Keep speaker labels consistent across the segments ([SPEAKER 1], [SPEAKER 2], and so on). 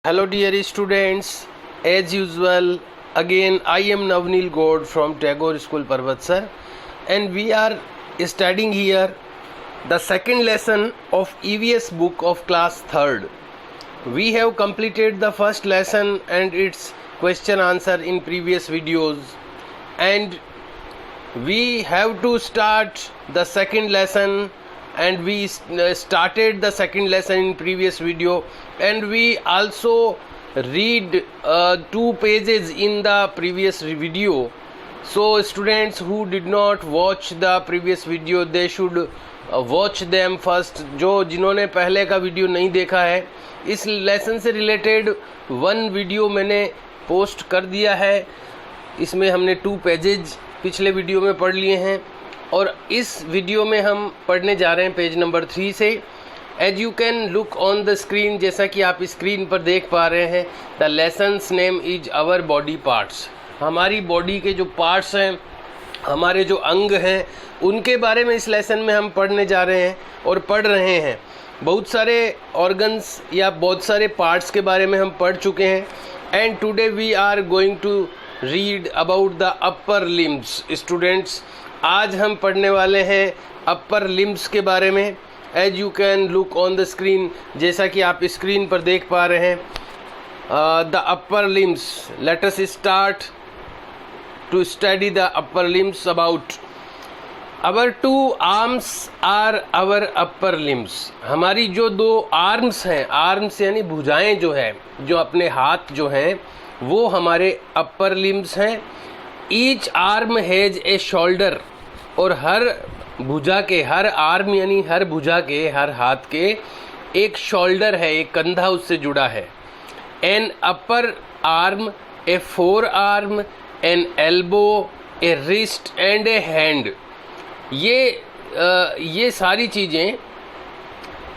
[SPEAKER 1] Hello dear students, as usual again I am Navneel Gaud from Tagore School Parvatsar, and we are studying here the second lesson of EVS book of class 3rd. We have completed the first lesson and its question answer in previous videos, and we have to start the second lesson, and we started the second lesson in previous video, and we also read 2 pages in the previous video. So students who did not watch the previous video, they should watch them first. जिन्होंने पहले का video नहीं देखा है, इस lesson से related 1 video मैंने post कर दिया है. इसमें हमने 2 पेजेज पिछले वीडियो में पढ़ लिए हैं, और इस वीडियो में हम पढ़ने जा रहे हैं पेज नंबर 3 से. As you can look on the screen, जैसा कि आप स्क्रीन पर देख पा रहे हैं, the lessons name is our body parts. हमारी बॉडी के जो पार्ट्स हैं, हमारे जो अंग हैं, उनके बारे में इस लेसन में हम पढ़ने जा रहे हैं और पढ़ रहे हैं. बहुत सारे ऑर्गन्स या बहुत सारे पार्ट्स के बारे में हम पढ़ चुके हैं, and today we are going to read about the upper limbs. Students, आज हम पढ़ने वाले हैं अपर लिम्स के बारे में. As you can look on the screen, जैसा कि आप स्क्रीन पर देख पा रहे हैं, the upper limbs. Let us start to study the upper limbs. About our 2 arms are our upper limbs. हमारी जो 2 आर्म्स हैं, आर्म्स यानी भुजाएं जो है, जो अपने हाथ जो हैं, वो हमारे अपर लिम्स हैं. Each arm has a shoulder, और हर भुजा के, हर आर्म यानी हर भुजा के, हर हाथ के एक शोल्डर है, एक कंधा उससे जुड़ा है. An upper arm, A four arm, N elbow, A wrist and A hand. ये सारी चीज़ें,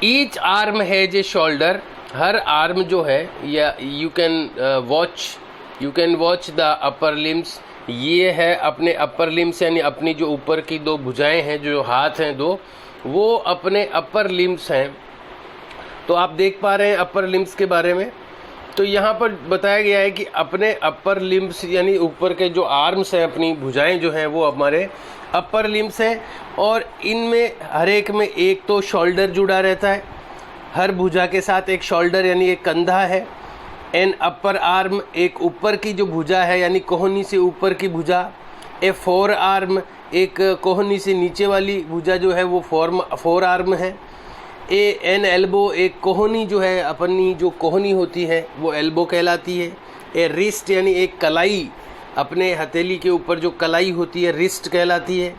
[SPEAKER 1] each arm has a shoulder, her arm जो है, या you can watch the upper limbs. ये है अपने अपर लिम्स, यानी अपनी जो ऊपर की 2 भुजाएं हैं, जो हाथ हैं 2, वो अपने अपर लिम्स हैं. तो आप देख पा रहे हैं अपर लिम्स के बारे में. तो यहाँ पर बताया गया है कि अपने अपर लिम्स यानी ऊपर के जो आर्म्स हैं, अपनी भुजाएं जो हैं, वो हमारे अपर लिम्स हैं. और इनमें हर एक में एक तो शोल्डर जुड़ा रहता है, हर भुजा के साथ एक शोल्डर यानी एक कंधा है. एन अपर आर्म, एक ऊपर की जो भुजा है, यानी कोहनी से ऊपर की भुजा. ए फोर आर्म, एक कोहनी से नीचे वाली भुजा जो है, वो फोर आर्म है. एन एल्बो, एक कोहनी जो है, अपनी जो कोहनी होती है वो एल्बो कहलाती है. ए रिस्ट, यानी एक कलाई, अपने हथेली के ऊपर जो कलाई होती है, रिस्ट कहलाती है.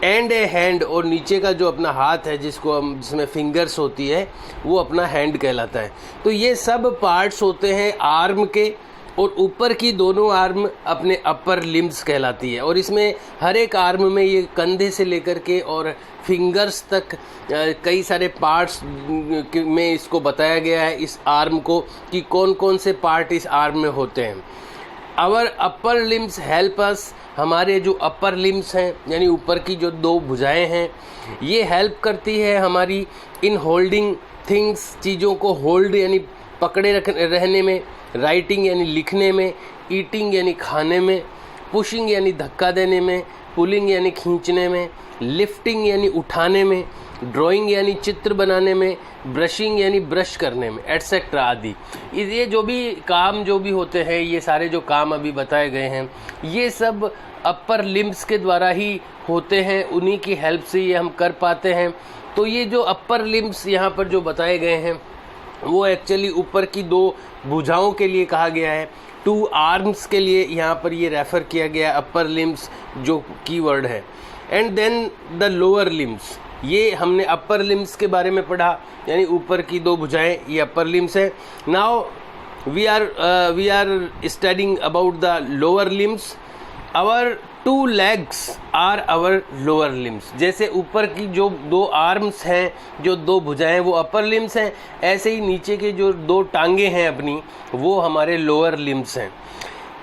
[SPEAKER 1] एंड ए हैंड, और नीचे का जो अपना हाथ है, जिसमें फिंगर्स होती है, वो अपना हैंड कहलाता है. तो ये सब पार्ट्स होते हैं आर्म के, और ऊपर की दोनों आर्म अपने अपर लिम्स कहलाती है. और इसमें हर एक आर्म में ये कंधे से लेकर के और फिंगर्स तक कई सारे पार्ट्स में इसको बताया गया है, इस आर्म को, कि कौन कौन से पार्ट इस आर्म में होते हैं. Our upper limbs help us, हमारे जो अपर लिम्स हैं, यानी ऊपर की जो 2 भुजाएं हैं, ये हेल्प करती है हमारी इन होल्डिंग थिंग्स, चीज़ों को होल्ड यानी पकड़े रहने में, राइटिंग यानी लिखने में, ईटिंग यानी खाने में, पुशिंग यानी धक्का देने में, पुलिंग यानी खींचने में, लिफ्टिंग यानी उठाने में, ड्राइंग यानी चित्र बनाने में, ब्रशिंग यानी ब्रश करने में, एटसेट्रा आदि. ये जो भी काम जो भी होते हैं, ये सारे जो काम अभी बताए गए हैं, ये सब अपर लिम्स के द्वारा ही होते हैं. उन्हीं की हेल्प से ये हम कर पाते हैं. तो ये जो अपर लिम्स यहाँ पर जो बताए गए हैं, वो एक्चुअली ऊपर की 2 भुजाओं के लिए कहा गया है. 2 आर्म्स के लिए यहाँ पर ये रेफ़र किया गया अपर लिम्स जो कीवर्ड है. And then the lower limbs, ये हमने अपर लिम्स के बारे में पढ़ा, यानी ऊपर की 2 भुजाएं, ये अपर लिम्स है. Now we are studying about the lower limbs. Our 2 legs are our lower limbs. जैसे ऊपर की जो 2 आर्म्स हैं, जो 2 भुजाएं, वो अपर लिम्स हैं, ऐसे ही नीचे के जो 2 टांगे हैं अपनी, वो हमारे लोअर लिम्स हैं.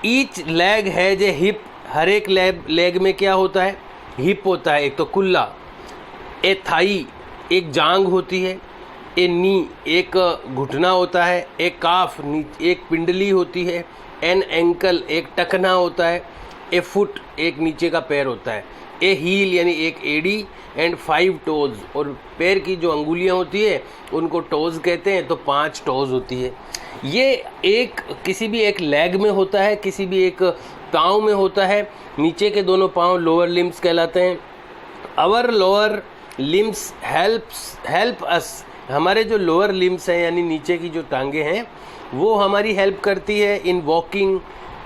[SPEAKER 1] Each leg has a hip, हर एक लेग में क्या होता है, हिप होता है, एक तो कुल्ला. ए थाई, एक जांग होती है. ए नी एक घुटना होता है, ए काफ एक पिंडली होती है, एन एंकल एक टखना होता है, ए फुट एक नीचे का पैर होता है, ए हील यानी एक एड़ी, एंड 5 टोज और पैर की जो अंगुलियां होती है उनको टोज कहते हैं, तो 5 टोज होती है। ये एक किसी भी एक लेग में होता है, किसी भी एक पाँव में होता है। नीचे के दोनों पाँव लोअर लिम्स कहलाते हैं। Our lower limbs help us, हमारे जो लोअर लिम्स हैं यानी नीचे की जो टांगे हैं वो हमारी हेल्प करती है इन वॉकिंग,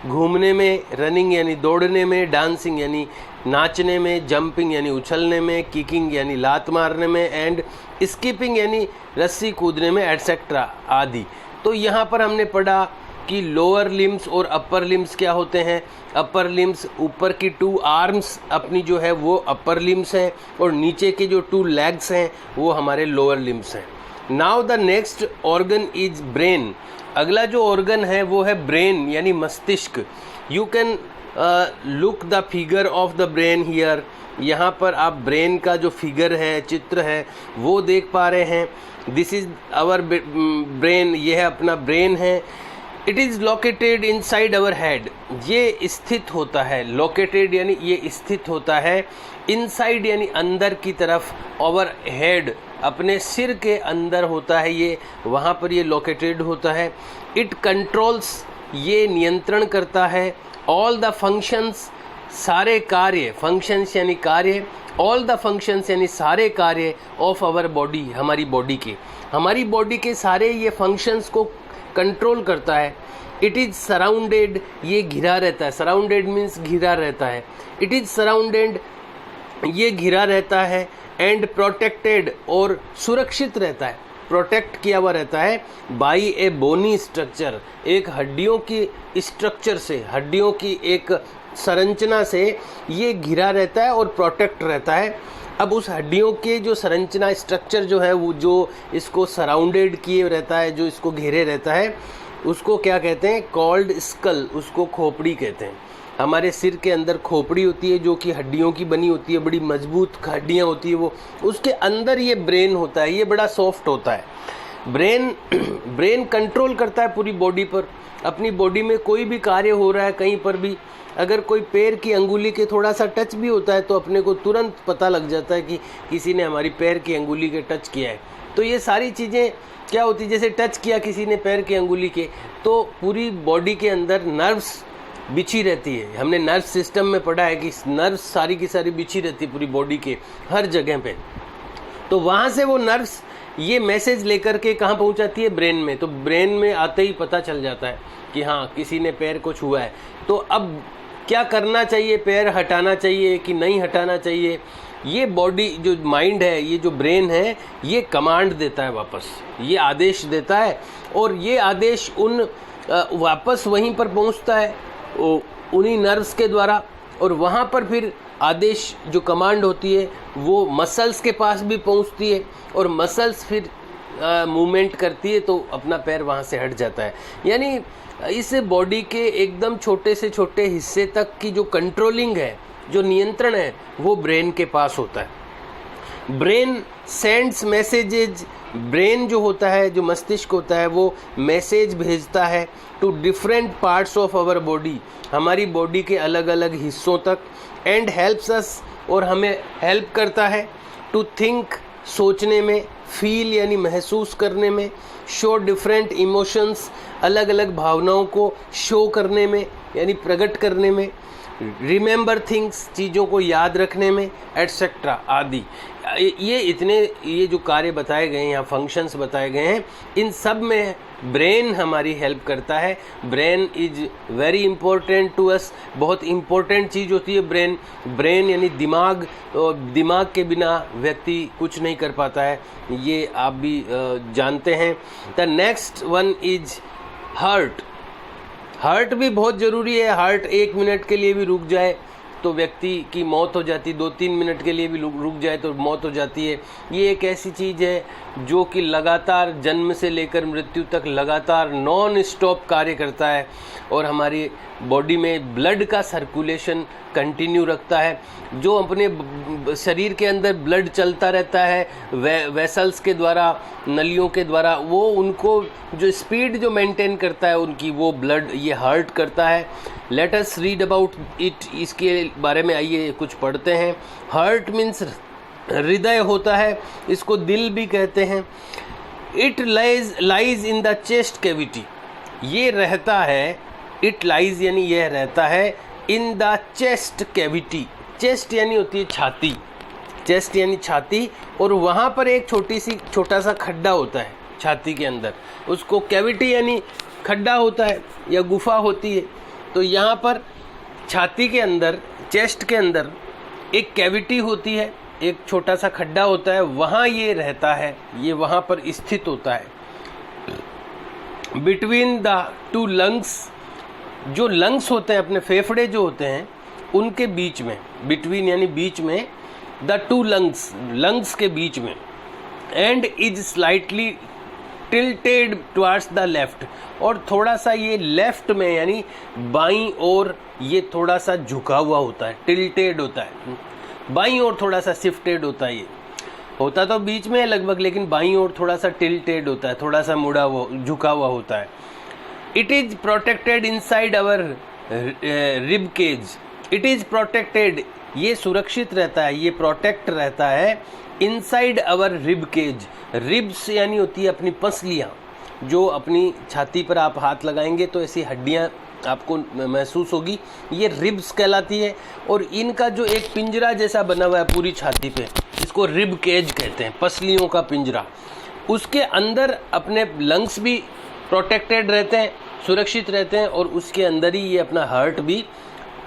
[SPEAKER 1] घूमने में, रनिंग यानी दौड़ने में, डांसिंग यानी नाचने में, जंपिंग यानी उछलने में, किकिंग यानी लात मारने में, एंड स्किपिंग यानी रस्सी कूदने में, एटसेट्रा आदि। तो यहाँ पर हमने पढ़ा कि लोअर लिम्स और अपर लिम्स क्या होते हैं। अपर लिम्स ऊपर की 2 आर्म्स अपनी जो है वो अपर लिम्स हैं और नीचे के जो 2 लेग्स हैं वो हमारे लोअर लिम्स हैं। Now the next organ is brain. अगला जो ऑर्गन है वो है ब्रेन यानी मस्तिष्क। You can look the figure of the brain here. यहाँ पर आप ब्रेन का जो फिगर है, चित्र है, वो देख पा रहे हैं। दिस इज आवर ब्रेन, ये है अपना ब्रेन है। It is located inside our head, ये स्थित होता है। लोकेटेड यानी ये स्थित होता है, इनसाइड यानी अंदर की तरफ, आवर हेड अपने सिर के अंदर होता है ये, वहाँ पर ये लोकेटेड होता है। इट कंट्रोल्स, ये नियंत्रण करता है। ऑल द फंक्शंस, सारे कार्य, फंक्शंस यानी कार्य, ऑल द फंक्शंस यानी सारे कार्य ऑफ आवर बॉडी, हमारी बॉडी के सारे ये फंक्शंस को कंट्रोल करता है। इट इज़ सराउंडेड, ये घिरा रहता है। सराउंडेड मीन्स घिरा रहता है। इट इज़ सराउंडेड, ये घिरा रहता है। एंड प्रोटेक्टेड, और सुरक्षित रहता है, प्रोटेक्ट किया हुआ रहता है। बाई ए बोनी स्ट्रक्चर, एक हड्डियों की स्ट्रक्चर से, हड्डियों की एक संरचना से ये घिरा रहता है और प्रोटेक्ट रहता है। अब उस हड्डियों के जो संरचना, स्ट्रक्चर जो है वो जो इसको सराउंडेड किए रहता है, जो इसको घेरे रहता है, उसको क्या कहते हैं? कॉल्ड स्कल, उसको खोपड़ी कहते हैं। हमारे सिर के अंदर खोपड़ी होती है जो कि हड्डियों की बनी होती है, बड़ी मजबूत हड्डियाँ होती है वो, उसके अंदर ये ब्रेन होता है, ये बड़ा सॉफ्ट होता है। ब्रेन कंट्रोल करता है पूरी बॉडी पर। अपनी बॉडी में कोई भी कार्य हो रहा है, कहीं पर भी अगर कोई पैर की अंगुली के थोड़ा सा टच भी होता है तो अपने को तुरंत पता लग जाता है कि किसी ने हमारी पैर की अंगुली के टच किया है। तो ये सारी चीज़ें क्या होती है, जैसे टच किया किसी ने पैर की अंगुली के, तो पूरी बॉडी के अंदर नर्व्स बिछी रहती है। हमने नर्व सिस्टम में पढ़ा है कि नर्व्स सारी की सारी बिछी रहती है पूरी बॉडी के हर जगह पे। तो वहाँ से वो नर्व्स ये मैसेज लेकर के कहाँ पहुँचाती है? ब्रेन में। तो ब्रेन में आते ही पता चल जाता है कि हाँ किसी ने पैर को छुआ है। तो अब क्या करना चाहिए? पैर हटाना चाहिए कि नहीं हटाना चाहिए? ये बॉडी जो माइंड है, ये जो ब्रेन है, ये कमांड देता है वापस, ये आदेश देता है और ये आदेश वापस वहीं पर पहुंचता है उन्हीं नर्व्स के द्वारा। और वहाँ पर फिर आदेश जो कमांड होती है वो मसल्स के पास भी पहुँचती है और मसल्स फिर मूवमेंट करती है तो अपना पैर वहाँ से हट जाता है। यानी इस बॉडी के एकदम छोटे से छोटे हिस्से तक की जो कंट्रोलिंग है, जो नियंत्रण है, वो ब्रेन के पास होता है। ब्रेन सेंड्स मैसेजेज, ब्रेन जो होता है, जो मस्तिष्क होता है, वो मैसेज भेजता है to different parts of our body, हमारी बॉडी के अलग अलग हिस्सों तक। एंड हेल्प्स अस, और हमें हेल्प करता है टू थिंक, सोचने में, फील यानी महसूस करने में, शो डिफरेंट इमोशंस, अलग अलग भावनाओं को शो करने में यानी प्रकट करने में, रिमेंबर थिंग्स, चीज़ों को याद रखने में, एटसेट्रा आदि। ये जो कार्य बताए गए हैं, यहाँ फंक्शंस बताए गए हैं, इन सब में ब्रेन हमारी हेल्प करता है। Brain is very important to us, बहुत इंपॉर्टेंट चीज़ होती है ब्रेन। ब्रेन यानी दिमाग, और दिमाग के बिना व्यक्ति कुछ नहीं कर पाता है, ये आप भी जानते हैं। The next one is heart. Heart भी बहुत ज़रूरी है। हार्ट 1 मिनट के लिए भी रुक जाए तो व्यक्ति की मौत हो जाती, 2-3 मिनट के लिए भी रुक जाए तो मौत हो जाती है। ये एक ऐसी चीज़ है जो कि लगातार जन्म से लेकर मृत्यु तक लगातार नॉन स्टॉप कार्य करता है और हमारी बॉडी में ब्लड का सर्कुलेशन कंटिन्यू रखता है। जो अपने शरीर के अंदर ब्लड चलता रहता है वेसल्स के द्वारा, नलियों के द्वारा, वो उनको जो स्पीड जो मेंटेन करता है उनकी, वो ब्लड ये हार्ट करता है। Let us read about it, इसके बारे में आइए कुछ पढ़ते हैं। हार्ट मीन्स हृदय होता है, इसको दिल भी कहते हैं। It lies in the chest cavity, ये रहता है, इट लाइज यानी यह रहता है, in the chest cavity, chest यानी होती है छाती, चेस्ट यानी छाती, और वहाँ पर एक छोटा सा खड्डा होता है छाती के अंदर, उसको कैविटी यानी खड्डा होता है या गुफा होती है। तो यहाँ पर छाती के अंदर, चेस्ट के अंदर एक कैविटी होती है, एक छोटा सा खड्डा होता है, वहाँ ये रहता है, ये वहाँ पर स्थित होता है। बिटवीन द टू लंग्स, जो लंग्स होते हैं, अपने फेफड़े जो होते हैं उनके बीच में, बिटवीन यानी बीच में, द टू लंग्स, लंग्स के बीच में, and is slightly tilted towards the left, और थोड़ा सा ये लेफ्ट में यानी बाईं ओर ये थोड़ा सा झुका हुआ होता है, टिल्टेड होता है, बाईं ओर थोड़ा सा शिफ्टेड होता है। ये होता तो बीच में है लगभग, लेकिन बाईं ओर थोड़ा सा टिल्टेड होता है, थोड़ा सा मुड़ा हुआ, झुका हुआ होता है। It is protected inside our rib cage, it is protected, ये सुरक्षित रहता है, ये प्रोटेक्ट रहता है inside our rib cage. Ribs यानी होती है अपनी पसलियाँ, जो अपनी छाती पर आप हाथ लगाएंगे तो ऐसी हड्डियाँ आपको महसूस होगी, ये रिब्स कहलाती है। और इनका जो एक पिंजरा जैसा बना हुआ है पूरी छाती पे, इसको रिब केज कहते हैं, पसलियों का पिंजरा। उसके अंदर अपने लंग्स भी प्रोटेक्टेड रहते हैं, सुरक्षित रहते हैं, और उसके अंदर ही ये अपना हार्ट भी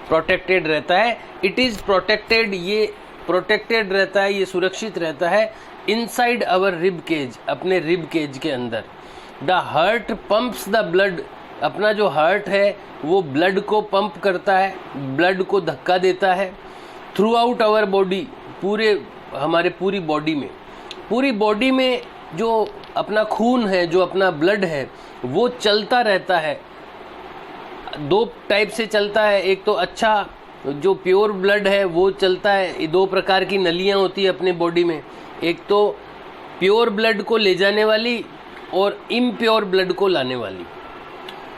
[SPEAKER 1] प्रोटेक्टेड रहता है। इट इज़ प्रोटेक्टेड, ये प्रोटेक्टेड रहता है, ये सुरक्षित रहता है इनसाइड आवर रिब केज, अपने रिब केज के अंदर। The heart pumps the blood, अपना जो हार्ट है वो ब्लड को पंप करता है, ब्लड को धक्का देता है थ्रू आउट आवर बॉडी, पूरे हमारे पूरी बॉडी में जो अपना खून है, जो अपना ब्लड है, वो चलता रहता है। दो टाइप से चलता है, एक तो अच्छा जो प्योर ब्लड है वो चलता है, दो प्रकार की नलियाँ होती है अपने बॉडी में, एक तो प्योर ब्लड को ले जाने वाली और इम्प्योर ब्लड को लाने वाली,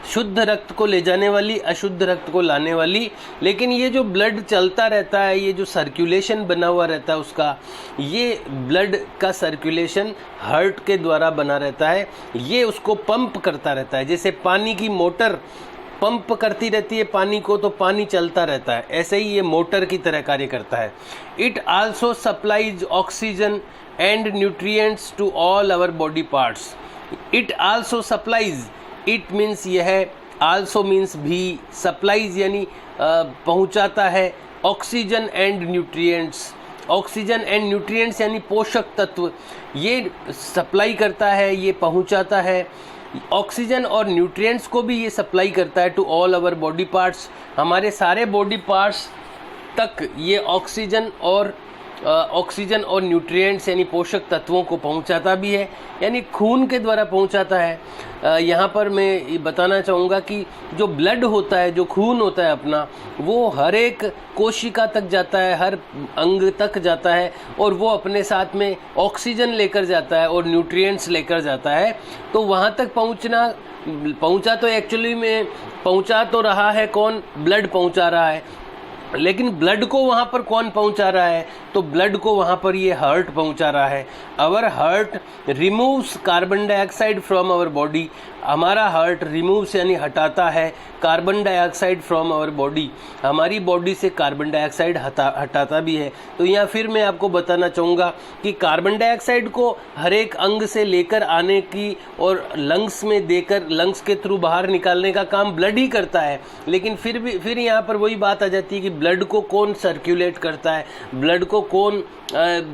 [SPEAKER 1] शुद्ध रक्त को ले जाने वाली, अशुद्ध रक्त को लाने वाली। लेकिन ये जो ब्लड चलता रहता है, ये जो सर्कुलेशन बना हुआ रहता है उसका, ये ब्लड का सर्कुलेशन हार्ट के द्वारा बना रहता है, ये उसको पंप करता रहता है। जैसे पानी की मोटर पंप करती रहती है पानी को, तो पानी चलता रहता है, ऐसे ही ये मोटर की तरह कार्य करता है। It also supplies oxygen and nutrients to all our body parts. It also supplies, it means यह, आल्सो मीन्स भी, सप्लाइज यानी पहुंचाता है, oxygen and nutrients, oxygen and nutrients यानी पोषक तत्व, ये सप्लाई करता है, ये पहुंचाता है। ऑक्सीजन और न्यूट्रिएंट्स को भी ये सप्लाई करता है to all our body parts, हमारे सारे बॉडी पार्ट्स तक ये ऑक्सीजन और न्यूट्रिएंट्स यानी पोषक तत्वों को पहुंचाता भी है, यानी खून के द्वारा पहुंचाता है। यहाँ पर मैं ये बताना चाहूँगा कि जो ब्लड होता है, जो खून होता है अपना, वो हर एक कोशिका तक जाता है, हर अंग तक जाता है, और वो अपने साथ में ऑक्सीजन लेकर जाता है और न्यूट्रिएंट्स लेकर जाता है। तो वहाँ तक पहुँचा तो एक्चुअली में पहुँचा तो रहा है कौन, ब्लड पहुँचा रहा है, लेकिन ब्लड को वहाँ पर कौन पहुँचा रहा है, तो ब्लड को वहाँ पर ये हार्ट पहुँचा रहा है। Our heart removes carbon dioxide from our body, हमारा हार्ट रिमूव्स यानी हटाता है carbon dioxide from our body, हमारी बॉडी से कार्बन डाइऑक्साइड हटाता भी है। तो यहाँ फिर मैं आपको बताना चाहूँगा कि कार्बन डाइऑक्साइड को हर एक अंग से लेकर आने की और लंग्स में देकर, लंग्स के थ्रू बाहर निकालने का काम ब्लड ही करता है। लेकिन फिर यहाँ पर वही बात आ जाती है कि ब्लड को कौन सर्कुलेट करता है, ब्लड को कौन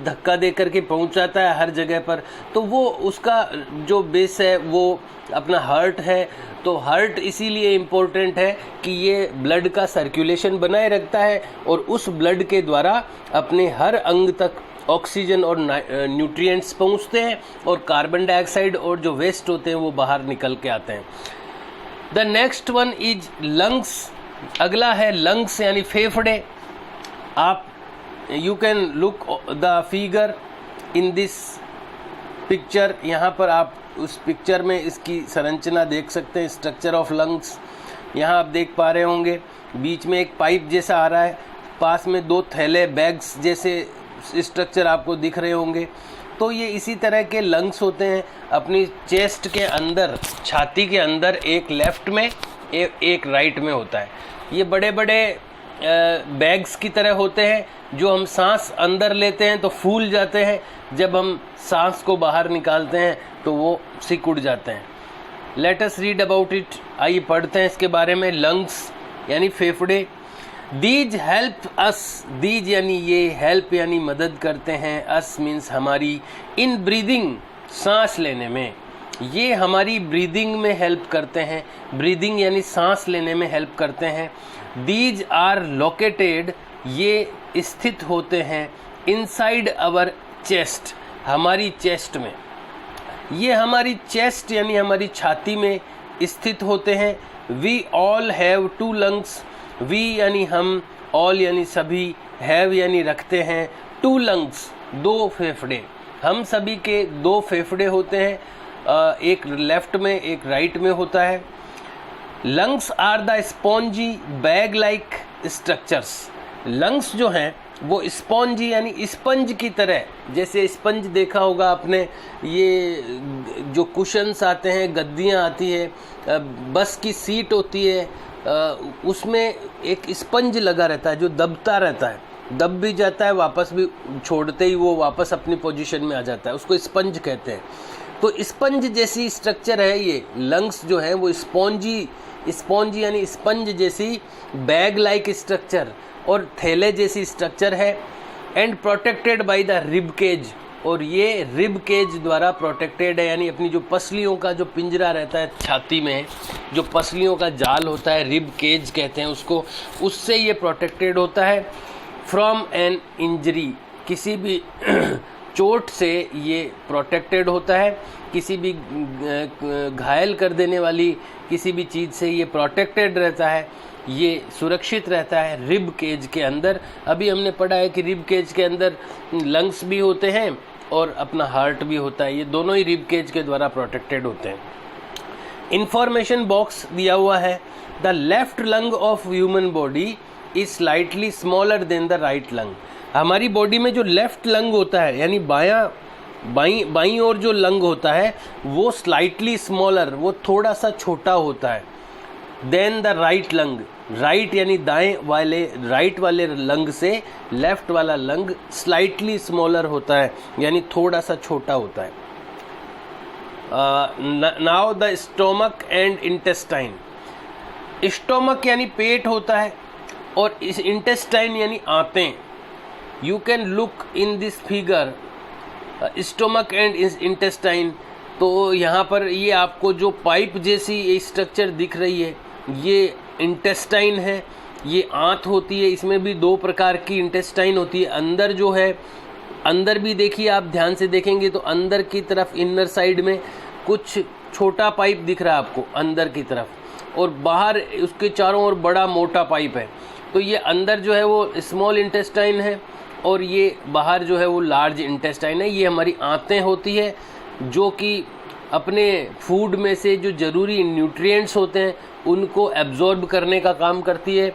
[SPEAKER 1] धक्का दे करके पहुंचाता है हर जगह पर, तो वो उसका जो बेस है वो अपना अपना हार्ट है, तो हार्ट इसीलिए इम्पोर्टेंट है कि ये ब्लड का सर्कुलेशन बनाए रखता है और उस ब्लड के द्वारा अपने हर अंग तक ऑक्सीजन और न्यूट्रिएंट्स पहुंचते हैं और कार्बन डाइऑक्साइड और जो वेस्ट होते हैं वो बाहर निकल के आते हैं। The next one is lungs. अगला है लंग्स यानी फेफड़े। आप you can look the figure in this picture. यहाँ पर आप उस पिक्चर में इसकी संरचना देख सकते हैं, स्ट्रक्चर ऑफ लंग्स। यहाँ आप देख पा रहे होंगे बीच में एक पाइप जैसा आ रहा है, पास में दो थैले बैग्स जैसे स्ट्रक्चर आपको दिख रहे होंगे। तो ये इसी तरह के लंग्स होते हैं। अपनी चेस्ट के अंदर, छाती के अंदर एक लेफ्ट में एक राइट में होता है। ये बड़े बड़े बैग्स की तरह होते हैं, जो हम सांस अंदर लेते हैं तो फूल जाते हैं, जब हम सांस को बाहर निकालते हैं तो वो सिकुड़ जाते हैं। Late us read about it. आइए पढ़ते हैं इसके बारे में। लंग्स यानी फेफड़े। दीज हेल्प अस, दीज यानी ये, हेल्प यानी मदद करते हैं, अस मीन्स हमारी, इन ब्रीदिंग सांस लेने में। ये हमारी ब्रीदिंग में हेल्प करते हैं, ब्रीदिंग यानी सांस लेने में हेल्प करते हैं। दीज आर लोकेटेड, ये स्थित होते हैं, इनसाइड आवर चेस्ट, हमारी चेस्ट में। ये हमारी चेस्ट यानी हमारी छाती में स्थित होते हैं। We all have two lungs, we यानी हम, ऑल यानी सभी, हैव यानी रखते हैं, टू लंग्स दो फेफड़े। हम सभी के दो फेफड़े होते हैं, एक लेफ्ट में एक राइट में होता है। Lungs are the spongy bag like structures. Lungs जो हैं वो स्पॉन्जी यानी स्पंज की तरह, जैसे स्पंज देखा होगा आपने, ये जो कुशन्स आते हैं, गद्दियाँ आती है, बस की सीट होती है, उसमें एक स्पंज लगा रहता है जो दबता रहता है, दब भी जाता है, वापस भी छोड़ते ही वो वापस अपनी पोजीशन में आ जाता है, उसको स्पंज कहते हैं। तो स्पंज जैसी स्ट्रक्चर है ये लंग्स जो है वो स्पॉन्जी यानी स्पंज जैसी बैग लाइक स्ट्रक्चर और थैले जैसी स्ट्रक्चर है। And protected by the rib cage, और ये रिब केज द्वारा प्रोटेक्टेड है, यानी अपनी जो पसलियों का जो पिंजरा रहता है छाती में, जो पसलियों का जाल होता है, रिब केज कहते हैं उसको, उससे ये प्रोटेक्टेड होता है। फ्रॉम एन इंजरी, किसी भी चोट से ये प्रोटेक्टेड होता है, किसी भी घायल कर देने वाली किसी भी चीज़ से ये प्रोटेक्टेड रहता है, ये सुरक्षित रहता है रिब केज के अंदर। अभी हमने पढ़ा है कि रिब केज के अंदर लंग्स भी होते हैं और अपना हार्ट भी होता है, ये दोनों ही रिब केज के द्वारा प्रोटेक्टेड होते हैं। इंफॉर्मेशन बॉक्स दिया हुआ है। The left lung of human body is slightly smaller than the right lung. हमारी बॉडी में जो लेफ्ट लंग होता है यानी बाईं ओर जो लंग होता है वो स्लाइटली स्मॉलर, वो थोड़ा सा छोटा होता है then the right lung. Right यानी राइट वाले लंग से लेफ्ट वाला लंग स्लाइटली स्मॉलर होता है, यानी थोड़ा सा छोटा होता है। Now the stomach and intestine. Stomach यानी पेट होता है और इस इंटेस्टाइन यानी आंतें। You can look in this figure stomach and intestine. तो यहाँ पर ये आपको जो पाइप जैसी स्ट्रक्चर दिख रही है ये इंटेस्टाइन है, ये आंत होती है। इसमें भी दो प्रकार की इंटेस्टाइन होती है। अंदर जो है, अंदर भी देखिए, आप ध्यान से देखेंगे तो अंदर की तरफ इनर साइड में कुछ छोटा पाइप दिख रहा है आपको अंदर की तरफ, और बाहर उसके चारों ओर बड़ा मोटा पाइप है। तो ये अंदर जो है वो स्मॉल इंटेस्टाइन है और ये बाहर जो है वो लार्ज इंटेस्टाइन है। ये हमारी आंतें होती है जो कि अपने फूड में से जो ज़रूरी न्यूट्रिएंट्स होते हैं उनको एब्जॉर्ब करने का काम करती है।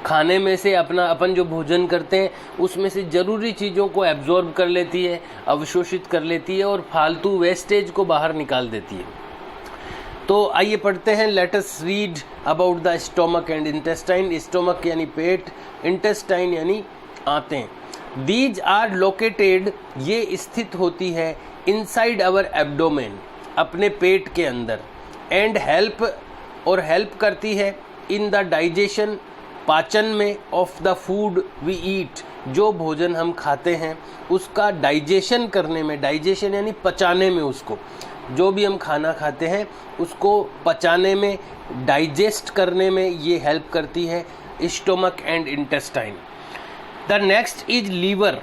[SPEAKER 1] खाने में से अपन जो भोजन करते हैं उसमें से ज़रूरी चीज़ों को एब्जॉर्ब कर लेती है, अवशोषित कर लेती है और फालतू वेस्टेज को बाहर निकाल देती है। तो आइए पढ़ते हैं। Late us read about the stomach and intestine. Stomach यानी पेट, इंटेस्टाइन यानी आंतें। दीज आर लोकेटेड, ये स्थित होती है इनसाइड आवर एब्डोमेन, अपने पेट के अंदर। एंड हेल्प करती है इन द डाइजेशन, पाचन में, of the food we eat, जो भोजन हम खाते हैं उसका डाइजेशन करने में। डाइजेशन यानी पचाने में, उसको जो भी हम खाना खाते हैं उसको पचाने में, डाइजेस्ट करने में ये हेल्प करती है, stomach and intestine. The next is liver.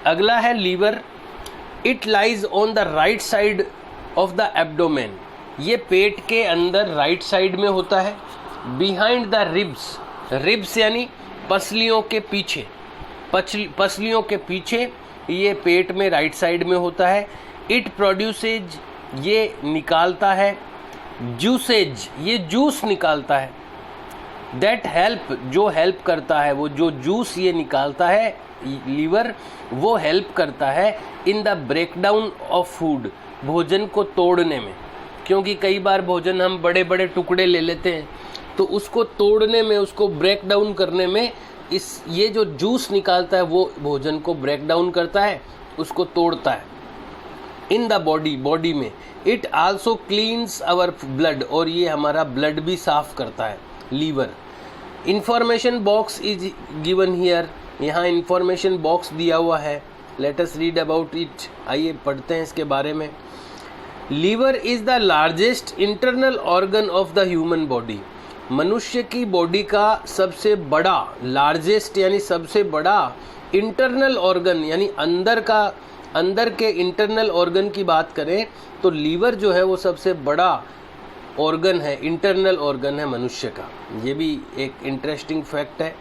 [SPEAKER 1] अगला है liver. It lies on the right side of the abdomen. ये पेट के अंदर राइट साइड में होता है। बिहाइंड द रिब्स, रिब्स यानी पसलियों के पीछे, पसलियों के पीछे ये पेट में राइट साइड में होता है। इट प्रोड्यूसेज, ये निकालता है, जूसेज, ये जूस निकालता है। दैट हेल्प, जो हेल्प करता है, वो जो जूस ये निकालता है लीवर, वो हेल्प करता है in the breakdown of food, भोजन को तोड़ने में। क्योंकि कई बार भोजन हम बड़े बड़े टुकड़े ले लेते हैं, तो उसको तोड़ने में, उसको ब्रेक डाउन करने में ये जो जूस निकालता है वो भोजन को ब्रेक डाउन करता है, उसको तोड़ता है। इन द बॉडी, बॉडी में। It also cleans our blood, और ये हमारा ब्लड भी साफ करता है liver. Information box is given here. यहाँ इंफॉर्मेशन बॉक्स दिया हुआ है। Let us read about it. आइए पढ़ते हैं इसके बारे में। Liver is the largest internal organ of the human body. मनुष्य की बॉडी का सबसे बड़ा, लार्जेस्ट यानी सबसे बड़ा इंटरनल ऑर्गन, यानी अंदर के इंटरनल ऑर्गन की बात करें तो लीवर जो है वो सबसे बड़ा ऑर्गन है, इंटरनल ऑर्गन है मनुष्य का। ये भी एक इंटरेस्टिंग फैक्ट है।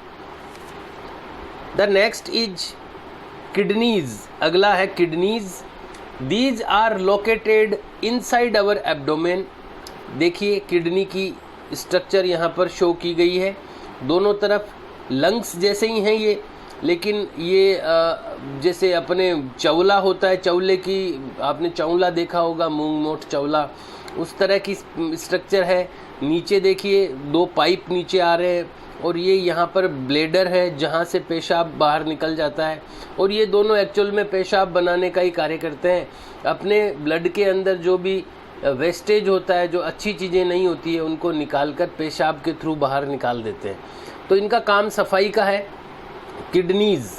[SPEAKER 1] The next is kidneys. अगला है kidneys. These are located inside our abdomen. देखिए किडनी की स्ट्रक्चर यहाँ पर शो की गई है। दोनों तरफ लंग्स जैसे ही हैं ये, लेकिन ये जैसे अपने चौला होता है, चौले की आपने चौला देखा होगा, मूंग मोट चौला, उस तरह की स्ट्रक्चर है। नीचे देखिए 2 पाइप नीचे आ रहे हैं, और ये यहाँ पर ब्लेडर है जहाँ से पेशाब बाहर निकल जाता है। और ये दोनों एक्चुअल में पेशाब बनाने का ही कार्य करते हैं। अपने ब्लड के अंदर जो भी वेस्टेज होता है, जो अच्छी चीज़ें नहीं होती है, उनको निकालकर पेशाब के थ्रू बाहर निकाल देते हैं। तो इनका काम सफाई का है। Kidneys,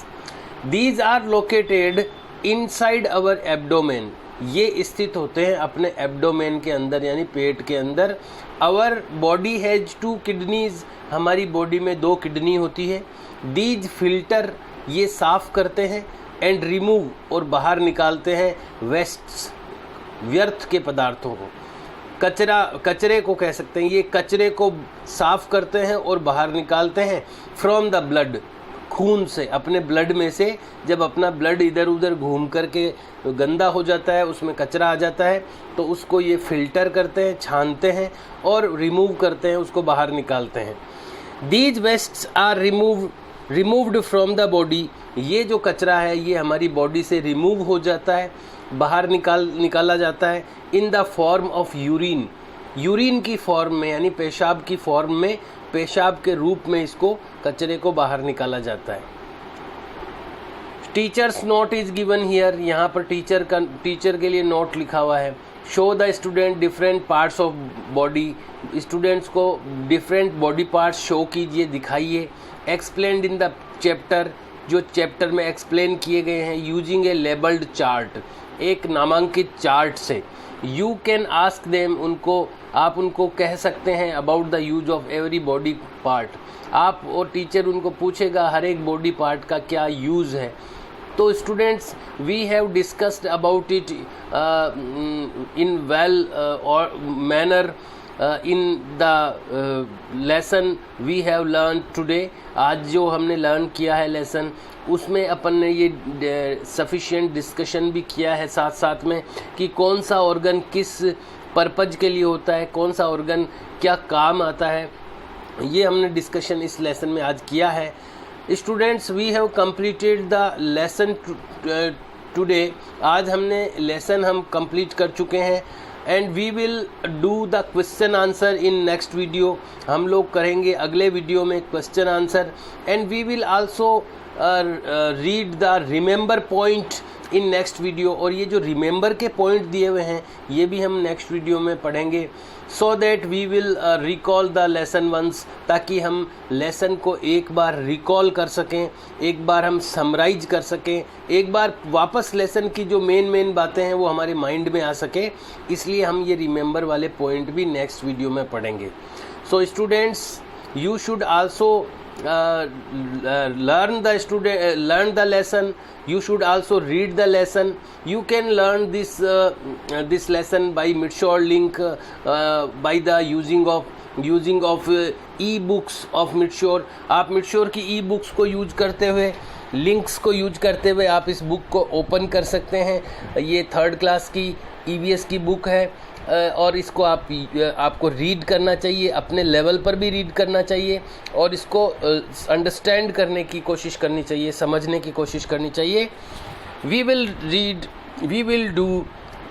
[SPEAKER 1] these are located inside our abdomen. ये स्थित होते हैं अपने एब्डोमेन के अंदर, यानी पेट के अंदर। Our body has 2 kidneys. हमारी बॉडी में 2 किडनी होती है। दीज फिल्टर, ये साफ करते हैं, एंड रिमूव, और बाहर निकालते हैं वेस्ट्स, व्यर्थ के पदार्थों को। कचरे को कह सकते हैं। ये कचरे को साफ करते हैं और बाहर निकालते हैं फ्रॉम द ब्लड, खून से, अपने ब्लड में से। जब अपना ब्लड इधर उधर घूम करके गंदा हो जाता है, उसमें कचरा आ जाता है, तो उसको ये फिल्टर करते हैं, छानते हैं और रिमूव करते हैं, उसको बाहर निकालते हैं। These wastes are removed from the body. ये जो कचरा है ये हमारी बॉडी से रिमूव हो जाता है, बाहर निकाला जाता है in the form of urine. Urine की फॉर्म में, यानी पेशाब की फॉर्म में, पेशाब के रूप में इसको, कचरे को बाहर निकाला जाता है। Teachers note is given here. यहाँ पर टीचर के लिए नोट लिखा हुआ है। Show the student different parts of body. Students को डिफरेंट बॉडी पार्ट्स शो कीजिए, दिखाइए। एक्सप्लेन्ड इन द चैप्टर, जो चैप्टर में एक्सप्लेन किए गए हैं। यूजिंग ए लेबल्ड चार्ट, एक नामांकित चार्ट से। यू कैन आस्क देम, आप उनको कह सकते हैं about the use of every body part. आप और टीचर उनको पूछेगा हर एक बॉडी पार्ट का क्या यूज़ है। तो students, we have discussed about it in well or manner in the lesson we have learn today. आज जो हमने लर्न किया है लेसन, उसमें अपन ने ये सफिशिएंट डिस्कशन भी किया है साथ साथ में, कि कौन सा ऑर्गन किस पर्पज के लिए होता है, कौन सा ऑर्गन क्या काम आता है। ये हमने डिस्कशन इस लेसन में आज किया है। Students, we have completed the lesson today. आज हमने लेसन हम कंप्लीट कर चुके हैं। And we will do the question answer in next video. हम लोग करेंगे अगले वीडियो में question answer. And we will also read the remember point in next video, और ये जो रिमेंबर के पॉइंट दिए हुए हैं ये भी हम नेक्स्ट वीडियो में पढ़ेंगे, so that we will recall the lesson once, ताकि हम लेसन को एक बार रिकॉल कर सकें, एक बार हम समराइज कर सकें, एक बार वापस लेसन की जो मेन बातें हैं वो हमारे माइंड में आ सके। इसलिए हम ये रिमेंबर वाले पॉइंट भी नेक्स्ट वीडियो में पढ़ेंगे। So students, you should also learn the lesson. You should also read the lesson. You can learn this lesson by Midshore link, by the using of e-books of Midshore. आप Midshore की e-books को use करते हुए, links को use करते हुए आप इस बुक को ओपन कर सकते हैं। ये 3rd क्लास की EVS की बुक है, और इसको आपको रीड करना चाहिए, अपने लेवल पर भी रीड करना चाहिए, और इसको अंडरस्टैंड करने की कोशिश करनी चाहिए, समझने की कोशिश करनी चाहिए। We will do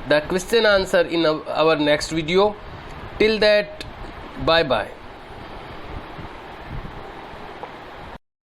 [SPEAKER 1] the question answer in our next video. Till that, bye bye.